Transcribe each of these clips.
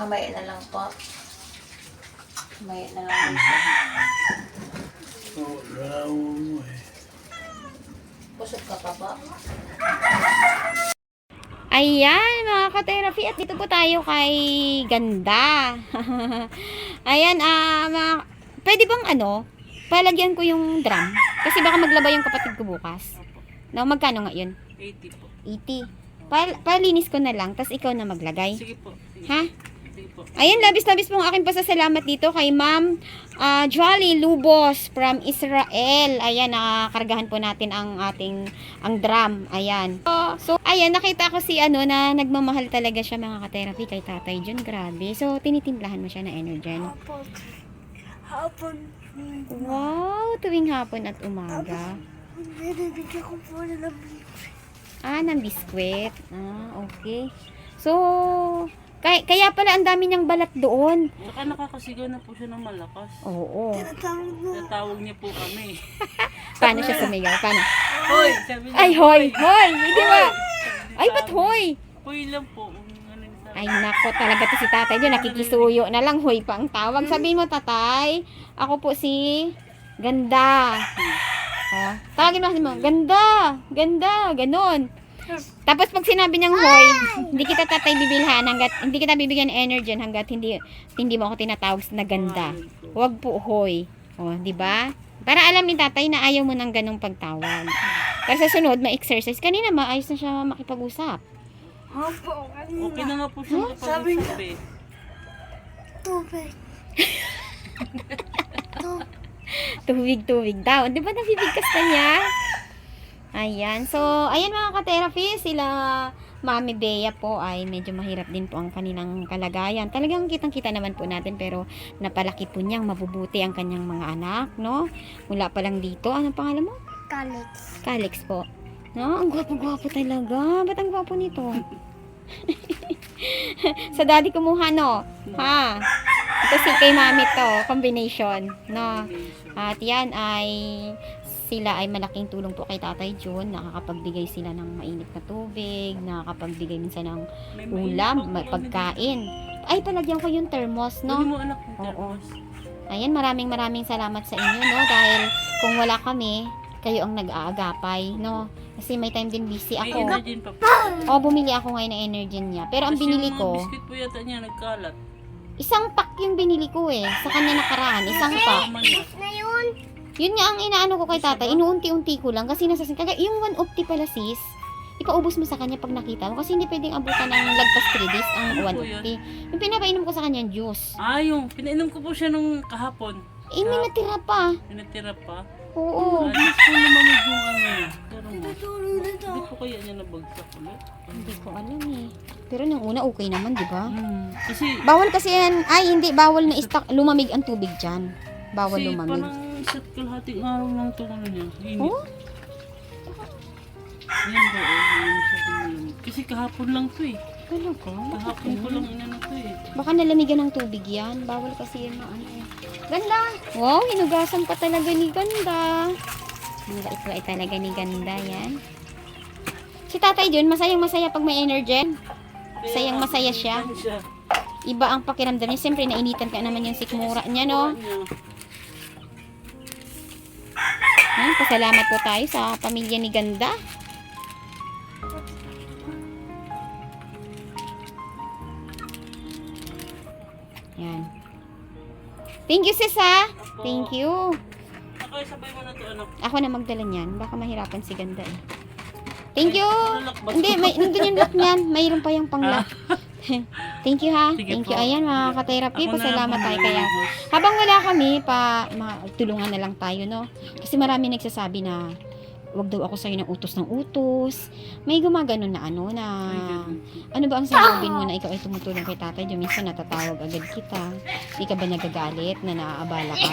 Mamaya na lang po. Mamaya na lang po. Oo, raw mo eh. Pusog ka pa po. Ayan, mga ka-therapy. At dito po tayo kay Ganda. Ayan, pwede bang palagyan ko yung drum? Kasi baka maglaba yung kapatid ko bukas. No, magkano nga yun? 80 po. 80. Palinis ko na lang, tas ikaw na maglagay. Sige po. Sige. Ha? Sige po. Ayan, labis-labis pong aking pasasalamat dito kay Ma'am Jolly Lubos from Israel. Ayan, nakakargahan po natin ang drum. Ayan. So, ayan, nakita ko si na nagmamahal talaga siya mga ka-therapy kay Tatay John. Grabe. So, tinitimplahan mo siya na Energen. Hapon. Wow, tuwing hapon at umaga. Binibigyan ko po na ng Ng biskwit. Okay. So, kaya pala ang dami niyang balat doon. Saka nakakasigaw na po siya ng malakas. Oo. Natawag niya po kami. Paano siya sumigaw? Paano? Hoy! Sabi niya, Ay, hoy! Hoy! Hindi ba? Ay, ba't hoy? Hoy lang po. Ay, nako, talaga to si tatay dyan. Nakikisuyo na lang. Hoy pa ang tawag. Sabihin mo, tatay, ako po si Ganda. Tawagin mo, Ganda! Ganda! Ganon. Tapos pag sinabi niyang hoy, hindi kita tatay bibilhan hanggat, hindi kita bibigyan ng energy hanggat hindi mo ako tinatawag na Ganda. Huwag po hoy. Di ba? Para alam ni tatay na ayaw mo ng ganong pagtawag. Pero sa sunod, ma-exercise. Kanina, maayos na siya makipag-usap. Hapo. Okay na nga po siya Sabi kapag-usap niya. eh. Tubig. Tubig daw. Di ba nabibigkas na niya? Ayan. So, ayan mga ka-therapy, sila Mami Bea po ay medyo mahirap din po ang kanilang kalagayan. Talagang kitang-kita naman po natin pero napalaki po niyang mabubuti ang kanyang mga anak, no? Mula pa lang dito. Anong pangalan mo? Kalix. Calix po. No? Ang gwapo-gwapo talaga. Ba't ang gwapo nito? Sa daddy kumuha, no? Ha? Ito si kay mami to. Combination. No? At yan ay sila ay malaking tulong po kay Tatay John. Nakakapagbigay sila ng mainit na tubig, nakakapagbigay minsan ng ulam, pagkain. Ay, palagyan ko yung thermos, no? Hindi mo anak yung Oo. thermos. Ayan, maraming salamat sa inyo, no? Dahil kung wala kami, kayo ang nag-aagapay, no? Kasi may time din busy May ako. energy pa po. Bumili ako ngayon ng energy niya. Pero ang Kasi binili yung mga ko, biscuit po yata niya nagkalat. isang pack yung binili ko eh. Sa kanya nakaraan, isang pack. Tama niya. Na yun. Yun nga ang inaano ko kay tatay, inuunti-unti ko lang kasi yung 1 opti pala sis, ipaubos mo sa kanya pag nakita mo kasi hindi pwedeng abutan ng lagpas 3 days ang Ano 1 po yun? opti. Yung pinapainom ko sa kanya juice. Yung pinainom ko po siya nung kahapon. May natira pa. Pinatira pa. Oo. At least po lumamig yung niya. Pero Natulog na to. hindi po kaya niya nabagsak ulit. Hindi ko alam eh. Pero nang una okay naman, di ba? Kasi, Bawal kasi yan. Ay, hindi. Bawal na lumamig ang tubig dyan. Bawal kasi lumamig. parang isa't kalahating araw lang ito niya. Init. Oh? Yan ba siya tingnan. Kasi kahapon lang to eh. Talaga? Kahapon ko lang inano to eh. Baka nalamigan ng tubig yan. Bawal kasi yan na eh. Ganda! Wow, hinugasan pa talaga ni Ganda. Ang lait-lait talaga ni Ganda yan. Si Tatay John, masayang-masaya pag may energy. Masayang masaya siya. Ano siya? Iba ang pakiramdam niya. Siyempre, nainitan ka naman yung sikmura niya, no? Pasalamat po tayo sa pamilya ni Ganda. Yan. Thank you, sis, ha? Thank you. Ako, sabay mo na to anak. Ako na magdala niyan. Baka mahirapan si Ganda, eh. Thank you! Lalakbas Hindi, ko. nandun yung lock niyan. Mayroon pa yung pang-lock. Thank you, ha? Sige Thank po. you. Ayan, mga ka-therapy. Ako na Pasalamat po, tayo mga kaya. boss. Habang wala kami, tulungan na lang tayo, no? Kasi marami nagsasabi na wag daw ako sa'yo ng utos. May gumaganon na ano ba ang salubin mo na ikaw ay tumutulong kay tatay? Yung minsan natatawag agad kita. Di ka ba nagagalit na naaabala ka?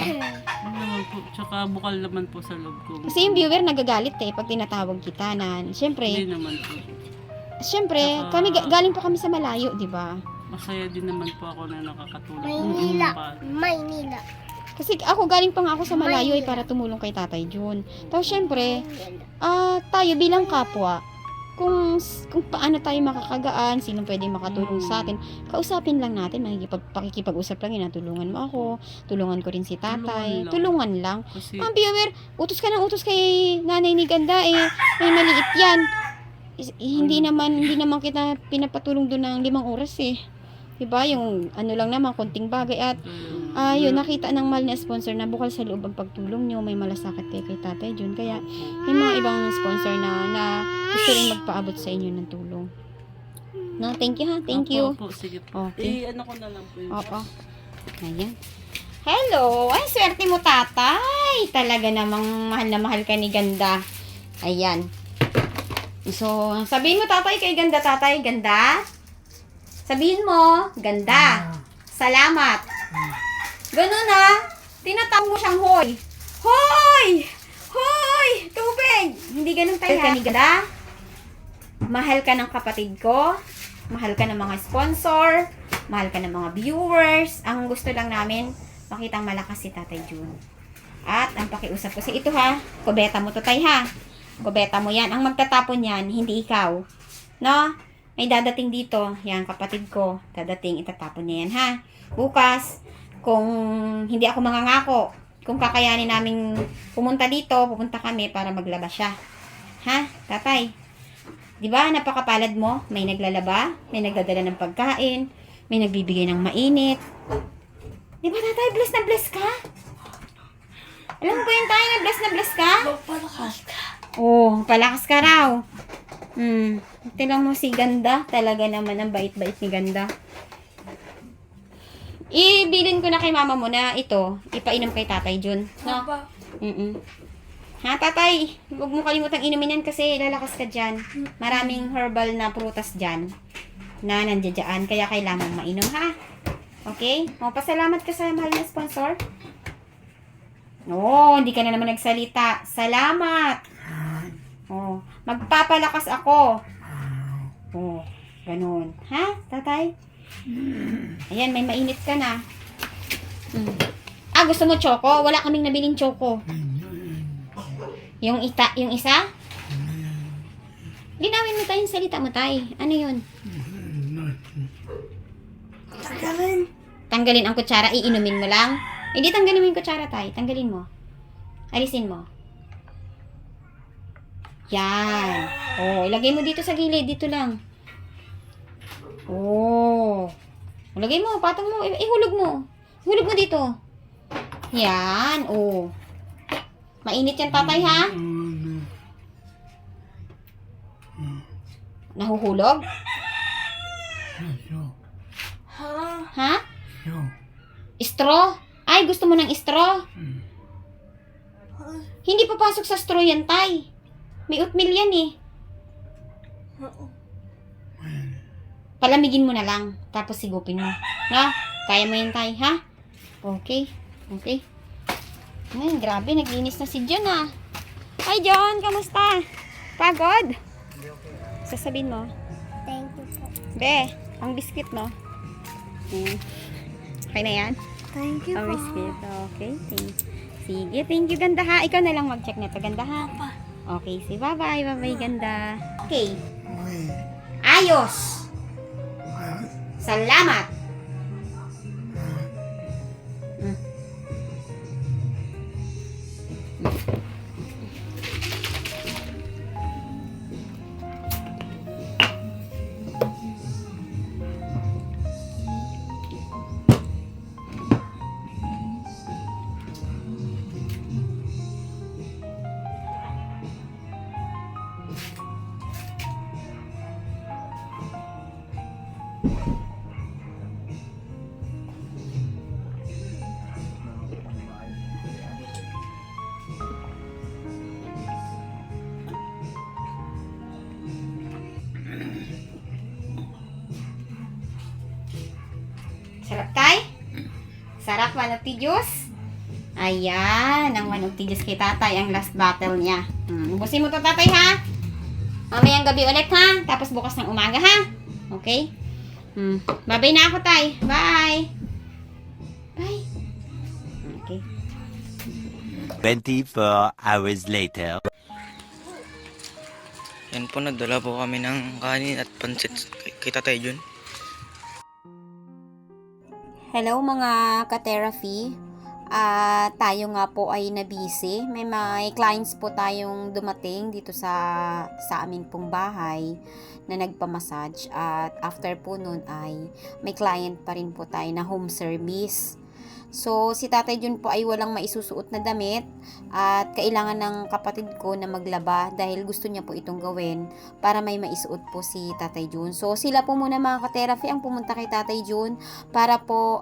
Tsaka bukal naman po sa loob ko. Kasi yung viewer nagagalit eh pag tinatawag kita na, Hindi syempre, naman po. kami galing pa kami sa malayo, di ba? Masaya din naman po ako na nakakatulong. Maynila. Pa. Maynila. Kasi galing pa nga ako sa malayo para tumulong kay Tatay Jun. Tapos syempre, tayo bilang kapwa, kung paano tayo makakagaan, sino pwede makatulong sa atin. Kausapin lang natin, pakikipag-usap lang yun, tulungan mo ako, tulungan ko rin si tatay, tulungan lang. Kasi, Ang viewer, utos ka ng utos kay nanay ni Ganda, may maliit yan. Hindi naman kita pinapatulong doon ng 5 oras eh. Diba? Yung ano lang naman, konting bagay. At yun, nakita ng mahal na sponsor na bukal sa loob ang pagtulong nyo, may malasakit kay Tatay Jun. Kaya may mga ibang sponsor na gusto rin magpaabot sa inyo ng tulong. No, thank you ha. Thank you. Opo, sige po. Okay. Ano ko na lang po yun. Oo. Ayan. Hello! Ay, swerte mo, tatay! Talaga namang mahal na mahal ka ni Ganda. Ayan. So, sabihin mo, tatay, kay Ganda, tatay, Ganda. Sabihin mo, Ganda. Salamat. Ganun ha. Tinatawag mo siyang hoy. Hoy! Hoy! Tubig! Hindi ganun tayo ha. Ganda. Mahal ka ng kapatid ko. Mahal ka ng mga sponsor. Mahal ka ng mga viewers. Ang gusto lang namin, makitang malakas si Tatay Jun. At ang pakiusap ko ito ha, kubeta mo to tay ha. Kubeta mo yan. Ang magtatapon yan, hindi ikaw. No? May dadating dito. Yan, kapatid ko. Dadating, itatapon niya yan ha. Bukas, kung hindi ako mangangako, kung kakayanin naming pumunta dito, pupunta kami para maglaba siya. Ha? Tatay? Diba, napakapalad mo? May naglalaba, may nagdadala ng pagkain, may nagbibigay ng mainit. Diba, tatay, bless na bless ka? Alam mo ba yun tayo na bless ka? Palakas ka. Oh, palakas ka raw. Tingnan mo si Ganda. Talaga naman ang bait-bait ni Ganda. Ibilin ko na kay mama mo na ito, ipainom kay Tatay Jun. No? Papa. Ha, tatay? Huwag mo kalimutang inumin yan kasi lalakas ka dyan. Maraming herbal na prutas dyan na nandiyan. Kaya kailangan mainom, ha? Okay? O, pasalamat ka sa mahal na sponsor. Oo, hindi ka na naman nagsalita. Salamat! Oh, magpapalakas ako. Oh, ganun. Ha, tatay? Ayan, may mainit ka na. Gusto mo choco? Wala kaming nabiling choco. Yung isa? Linawin mo tayo yung salita mo, tay. Ano yun? Tanggalin ang kutsara, iinumin mo lang. Hindi tanggalin mo yung kutsara, tay. Tanggalin mo. Alisin mo. Yan. Oh, ilagay mo dito sa gilid. Dito lang. Oh. Ilagay mo. Patong mo. Ihulog mo. Ihulog mo dito. Yan. Oh. Mainit yan, tatay, ha? Nahuhulog? Ha? Straw? Ay, gusto mo ng straw? Hindi papasok sa straw yan, tay. May oatmeal yan eh. Palamigin mo na lang. Tapos sigupin mo. No? Kaya mo yan, tay, ha? Okay. Okay. Ay, grabe. Naglinis na si John, ah. Hi, John. Kamusta? Pagod? Sasabihin mo. Thank you po. Be, ang biscuit mo. Okay na yan? Thank you Ang po. biscuit. Okay. Sige, thank you, Ganda, ha? Ikaw na lang mag-check na to, Ganda, ha? Okay, sige. Bye-bye. Bye-bye, Ganda. Okay. Ayos. Salamat. Sarap, tay? Sarap, manok juice? Ayan, ang manok juice kay tatay, ang last bottle niya. Ubusin mo to, tatay, ha? Mamayang gabi ulit, ha? Tapos bukas ng umaga, ha? Okay? Babay na ako, tay. Bye! Bye! Okay. 24 hours later. Yan po, nagdala po kami ng kanin at pansit kay Tatay Jun. Hello mga ka-therapy. Tayo nga po ay nabisi. May clients po tayong dumating dito sa amin pong bahay na nagpamassage. At after po nun ay may client pa rin po tayo na home service. So, si Tatay Jun po ay walang maisusuot na damit at kailangan ng kapatid ko na maglaba dahil gusto niya po itong gawin para may maisuot po si Tatay Jun. So, sila po muna mga ka-therapy ang pumunta kay Tatay Jun para po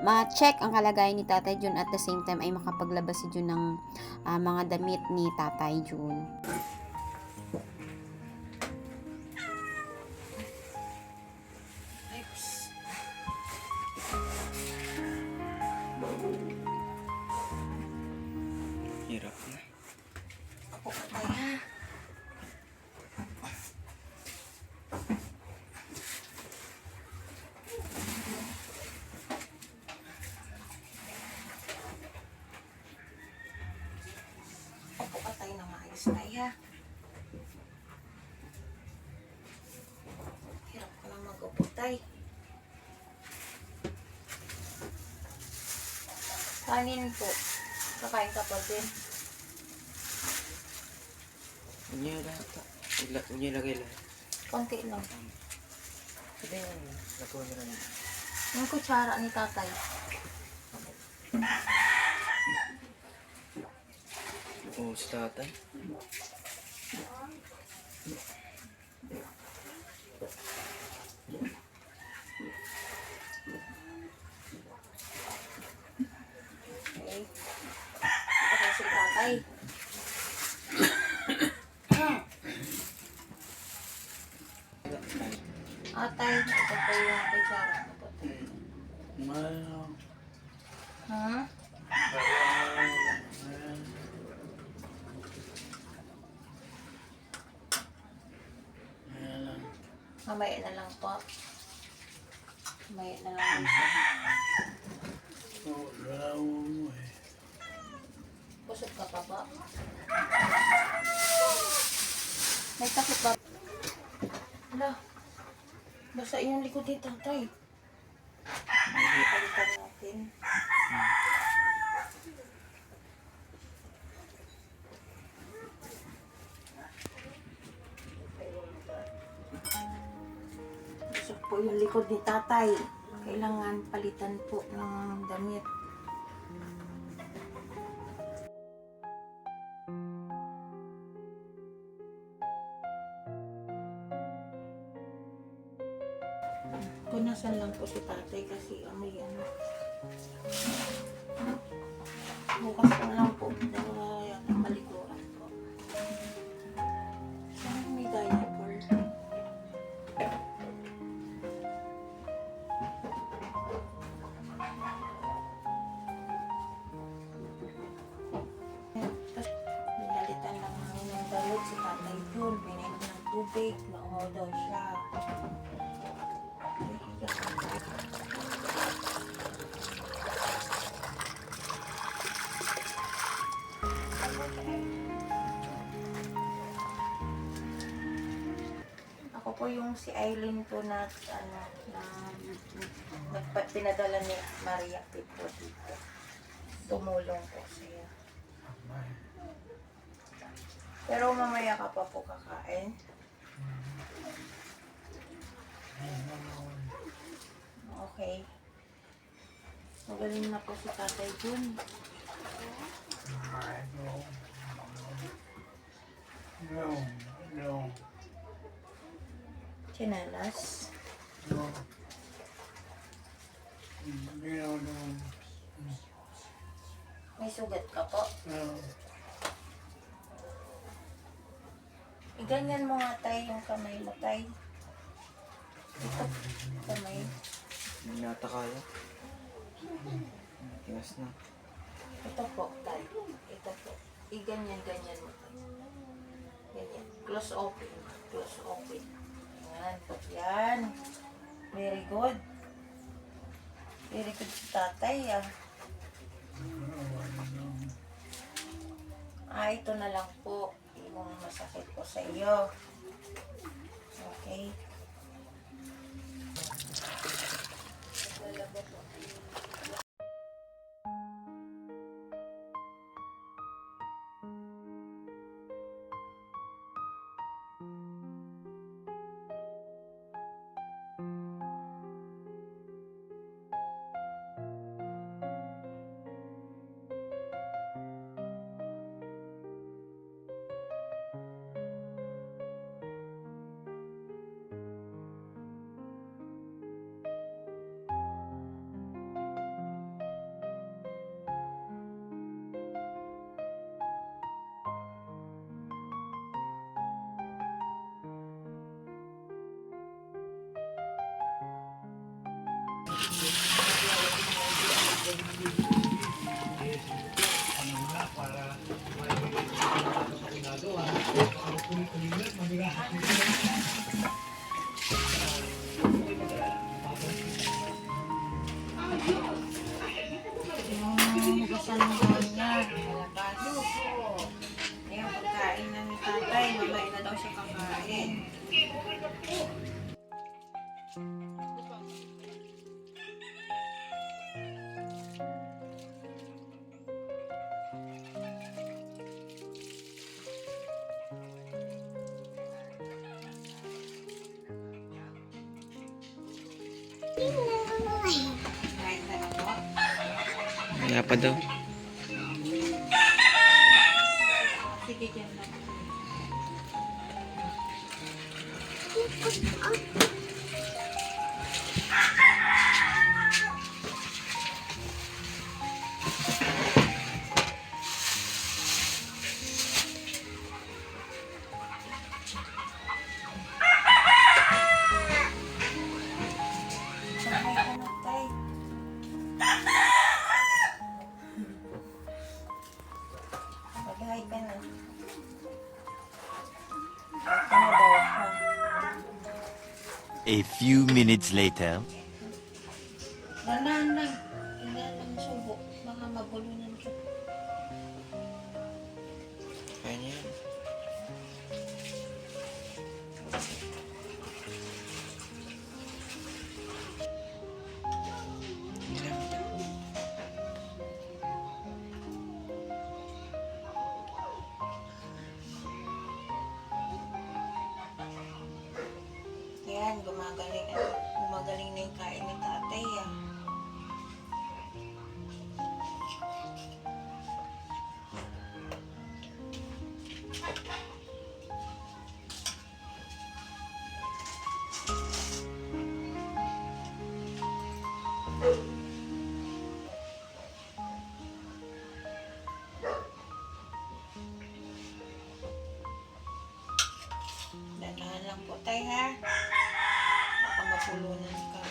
ma-check ang kalagayan ni Tatay Jun at the same time ay makapaglaba si Jun ng mga damit ni Tatay Jun. Hirap na. Ako patay ha. Ako patay na maayos tayo ha. Hirap ko lang mag-upo tayo. Kanin po. Kakain ka pa din. Huwag niyo lahat. Huwag niyo lagay lahat. Konti lang. Sabi nga, nakuha niyo lang. Yung kutsara ni tatay. Oo, si Tatay. Okay. Okay si tatay. Atay, ito po yung kutsara ko po. Ha? Mamaya na lang po. Mamaya na lang po. Kusog ka pa ba? May takot ba? Hala. Basta yung likod ni tatay. Palitan natin. Busog po yung likod ni tatay. Kailangan palitan po ng damit. Punasan lang po si tatay kasi may ano. Bukas ko na lang po. Yan, paliguan po. Saan may diaper? Tapos, nilalitan lang namin ng damit si tatay Jun. Pinainom ng tubig. Nauhaw daw siya. Ako po yung si Eileen po na pinadala ni Maria Pit po dito. Tumulong po siya. Pero mamaya ka pa po kakain. Okay. Magaling na po si Tatay Jun. No. Chinalas. No. No. May sugat ka po. No. Iganyan mo nga tayo yung kamay mo tayo. Ito, kamay. Hindi nata kaya. Tigas na. Ito po, tayo. Ito po. Iganyan-ganyan mo tayo. Ganyan. Close open. Close open. Yan. Yan. Very good. Very good si tatay, ah. Ito na lang po. kung masakit po sa iyo. Okay? Hugasan mo daw niya. Malabas. Ayan, pagkain na ni tatay. Mamaya na daw siya kakain. Kain na lang po. Wala pa daw. Sige, dyan lang. Sabay ka na, tay. Mag-hi ka na. Ito na daw, ha? A few minutes later. Danaan lang. Danaan lang subo. Baka mabulunan ka. Kaya niya yan. Hindi namin yan. Yan, gumagaling na yung kain ni tatay, ah. Dandahan lang po, tay, ha? Baka mapulunan ka.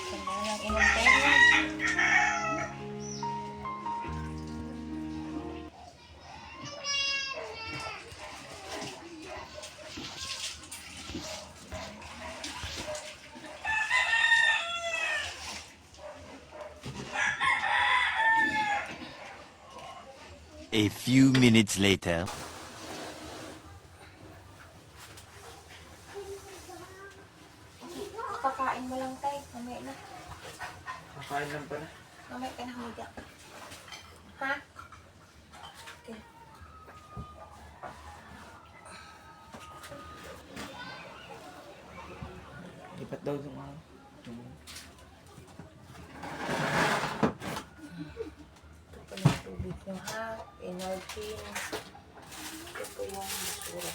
Sanda lang inantay mo. A few minutes later. Kakain mo lang, tay. Mamaya na. Kakain lang pala. Mamaya ka na humiga. Ha? Okay. Lipat daw yung ano. Ito po yung tubig nyo, ha? Energy. Ito po yung basura.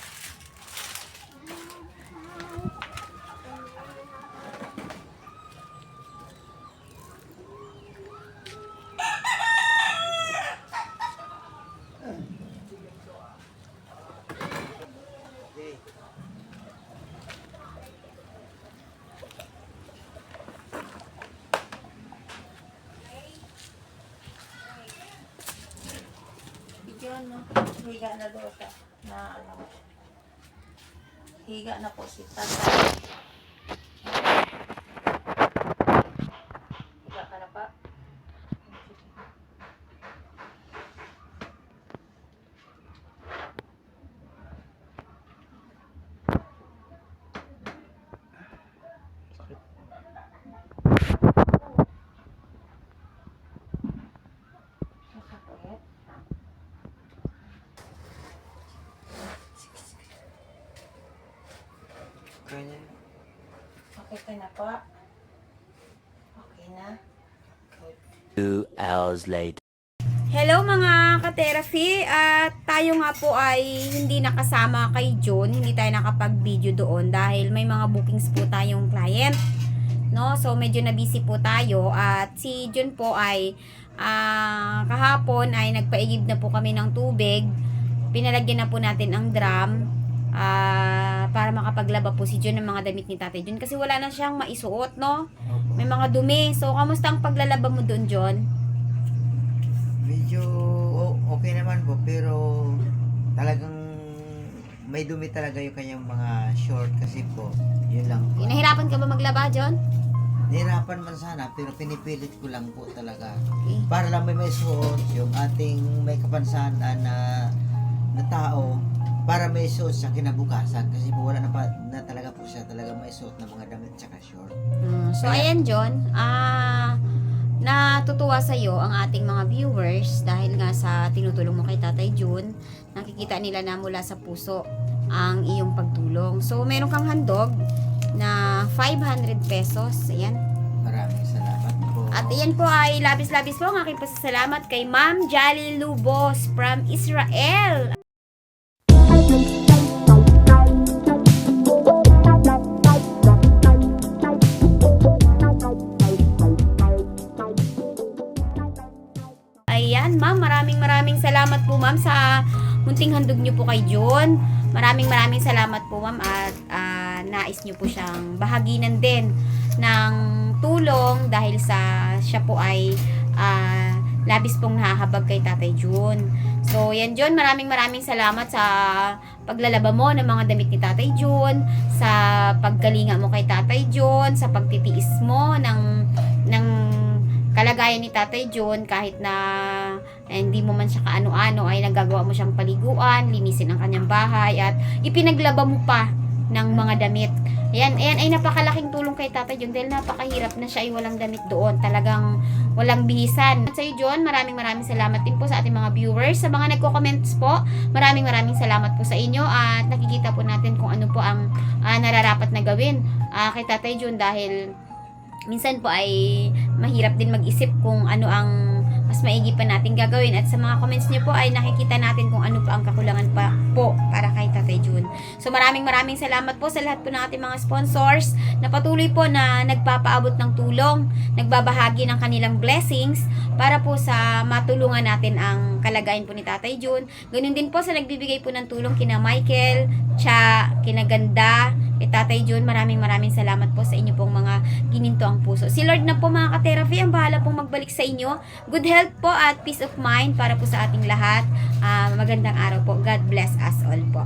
ano, higa na daw siya. Na ano, higa na po si tatay. Higa ka na pa? Masakit? Ganyan. Okay ka na pa? Okay na? Good. 2 hours later. Hello mga ka-therapy, at tayo nga po ay hindi nakasama kay John, hindi tayo nakapag-video doon dahil may mga bookings po tayong client, no? So medyo na busy po tayo, at si John po ay kahapon ay nagpaigib na po kami ng tubig, pinalagyan na po natin ang drum para makapaglaba po si John ng mga damit ni Tatay John kasi wala na siyang maisuot, no? May mga dumi. So kamusta ang paglalaba mo doon, John? Medyo okay naman po, pero talagang may dumi talaga yung kanyang mga short kasi po, yun lang po. Nahirapan ka ba maglaba, John? Nahirapan man sana, pero pinipilit ko lang po talaga. Okay. Para lang may maisuot yung ating may kapansanan na tao, para may isuot sa kinabukasan kasi po wala na talaga po siya talaga maisuot na mga damit tsaka short. So ayan, John, natutuwa sa iyo ang ating mga viewers dahil nga sa tinutulong mo kay Tatay Jun, nakikita nila na mula sa puso ang iyong pagtulong. So meron kang handog na 500 pesos. Ayan. Maraming salamat po. At ayan po ay labis-labis po ang aking pasasalamat kay Ma'am Jolly Lubos from Israel. Ayan, ma'am, maraming salamat po, ma'am, sa munting handog niyo po kay John. Maraming salamat po, ma'am, at nais niyo po siyang bahaginan din ng tulong dahil sa siya po ay labis pong nahahabag kay Tatay John. So, yan, John, maraming salamat sa paglalaba mo ng mga damit ni Tatay John, sa pagkalinga mo kay Tatay John, sa pagtitiis mo ng kalagayan ni Tatay John kahit na hindi mo man siya kaano-ano ay nagagawa mo siyang paliguan, linisin ang kanyang bahay at ipinaglaba mo pa ng mga damit. Ayan ay napakalaking tulong kay Tatay John dahil napakahirap na siya ay walang damit doon. Talagang walang bihisan. At sa iyo, John, maraming salamat din po sa ating mga viewers. Sa mga nagko-comments po, maraming salamat po sa inyo at nakikita po natin kung ano po ang nararapat na gawin kay Tatay John dahil minsan po ay mahirap din mag-isip kung ano ang mas maigi pa natin gagawin. At sa mga comments niyo po ay nakikita natin kung ano pa ang kakulangan pa po para kay Tatay Jun. So maraming salamat po sa lahat po ng ating mga sponsors na patuloy po na nagpapaabot ng tulong, nagbabahagi ng kanilang blessings para po sa matulungan natin ang kalagayan po ni Tatay Jun. Ganun din po sa nagbibigay po ng tulong kina Michael, Cha, kina Ganda, kay Tatay Jun. Maraming salamat po sa inyo pong mga gininto ang puso. Si Lord na po mga ka-therapy ang bahala pong magbalik sa inyo. Good health po at peace of mind para po sa ating lahat. Magandang araw po. God bless us all po.